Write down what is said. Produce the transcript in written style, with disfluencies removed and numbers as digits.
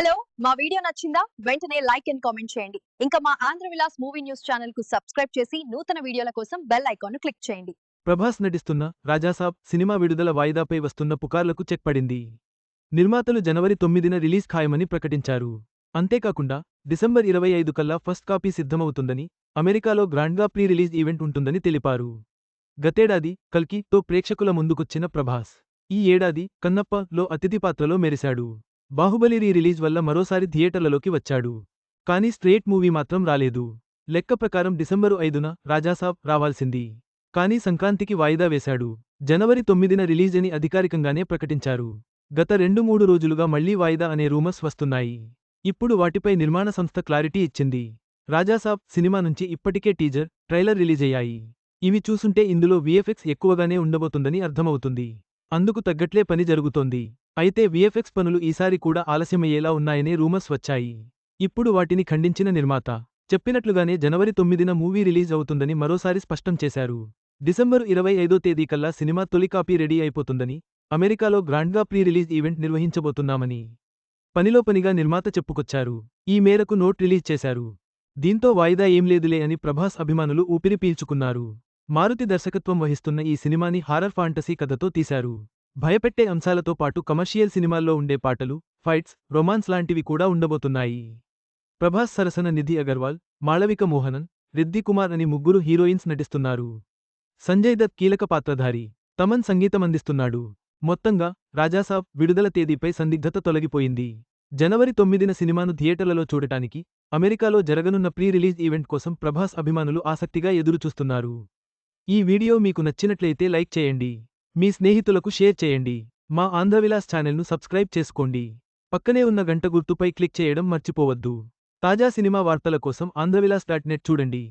Hello మా video నచ్చిందా వెంటనే లైక్ అండ్ కామెంట్ చేయండి. ఇంకా మా Andhra Vilas movie news channel కు సబ్స్క్రైబ్ చేసి నూతన వీడియోల కోసం బెల్ ఐకాన్ ను క్లిక్ చేయండి. ప్రభాస్ నటిస్తున్న రాజాసాబ్ సినిమా విడుదల వాయిదాపై వస్తున్న పుకార్లకు చెక్ పడింది. నిర్మాతలు జనవరి 9న రిలీజ్ ఖాయమని ప్రకటించారు. అంతేకాకుండా డిసెంబర్ 25 కల్లా ఫస్ట్ కాపీ సిద్ధమవుతుందని, అమెరికాలో గ్రాండ్గా ప్రీ రిలీజ్ ఈవెంట్ ఉంటుందని తెలిపారు. గతేడాది కల్కి తో ప్రేక్షకుల ముందుకొచ్చిన ప్రభాస్ ఈ ఏడాది కన్నప్ప లో అతిథి పాత్రలో మెరిశాడు. బాహుబలి రీ రిలీజ్ వల్ల మరోసారి థియేటర్లలోకి వచ్చాడు. కానీ స్ట్రేట్ మూవీ మాత్రం రాలేదు. లెక్క ప్రకారం డిసెంబరు 5న రాజాసాబ్ రావాల్సింది. కానీ సంక్రాంతికి వాయిదా వేశాడు. జనవరి 9న రిలీజ్ అని అధికారికంగానే ప్రకటించారు. గత 2-3 రోజులుగా మళ్లీ వాయిదా అనే రూమర్స్ వస్తున్నాయి. ఇప్పుడు వాటిపై నిర్మాణ సంస్థ క్లారిటీ ఇచ్చింది. రాజాసాబ్ సినిమా నుంచి ఇప్పటికే టీజర్, ట్రైలర్ రిలీజయ్యాయి. ఇవి చూసుంటే ఇందులో విఎఫ్ఎక్స్ ఎక్కువగానే ఉండబోతుందని అర్థమవుతుంది. అందుకు తగ్గట్లే పని జరుగుతోంది. అయితే విఎఫ్ఎక్స్ పనులు ఈసారి కూడా ఆలస్యమయ్యేలా ఉన్నాయనే రూమర్స్ వచ్చాయి. ఇప్పుడు వాటిని ఖండించిన నిర్మాత చెప్పినట్లుగానే జనవరి 9న మూవీ రిలీజ్ అవుతుందని మరోసారి స్పష్టం చేశారు. డిసెంబరు 25వ తేదీ కల్లా సినిమా తొలి కాపీ రెడీ అయిపోతుందని, అమెరికాలో గ్రాండ్గా ప్రీ రిలీజ్ ఈవెంట్ నిర్వహించబోతున్నామని పనిలో పనిగా నిర్మాత చెప్పుకొచ్చారు. ఈ మేరకు నోట్ రిలీజ్ చేశారు. దీంతో వాయిదా ఏం లేదులే అని ప్రభాస్ అభిమానులు ఊపిరి పీల్చుకున్నారు. మారుతి దర్శకత్వం వహిస్తున్న ఈ సినిమాని హారర్ ఫాంటసీ కథతో తీశారు. భయపెట్టే అంశాలతో పాటు కమర్షియల్ సినిమాల్లో ఉండే పాటలు, ఫైట్స్, రొమాన్స్ లాంటివి కూడా ఉండబోతున్నాయి. ప్రభాస్ సరసన నిధి అగర్వాల్, మాళవిక మోహనన్, రిద్ది కుమార్ అని ముగ్గురు హీరోయిన్స్ నటిస్తున్నారు. సంజయ్ దత్ కీలక పాత్రధారి. తమన్ సంగీతమందిస్తున్నాడు. మొత్తంగా రాజాసాబ్ విడుదల తేదీపై సందిగ్ధత తొలగిపోయింది. జనవరి 9న సినిమాను థియేటర్లలో చూడటానికి అమెరికాలో జరగనున్న ప్రీ రిలీజ్ ఈవెంట్ కోసం ప్రభాస్ అభిమానులు ఆసక్తిగా ఎదురుచూస్తున్నారు. ఈ వీడియో మీకు నచ్చినట్లయితే లైక్ చేయండి. మీ స్నేహితులకు షేర్ చేయండి. మా ఆంధ్రవిలాస్ ఛానల్ను సబ్స్క్రైబ్ చేసుకోండి. పక్కనే ఉన్న గంట గుర్తుపై క్లిక్ చేయడం మర్చిపోవద్దు. తాజా సినిమా వార్తల కోసం ఆంధ్రవిలాస్.net చూడండి.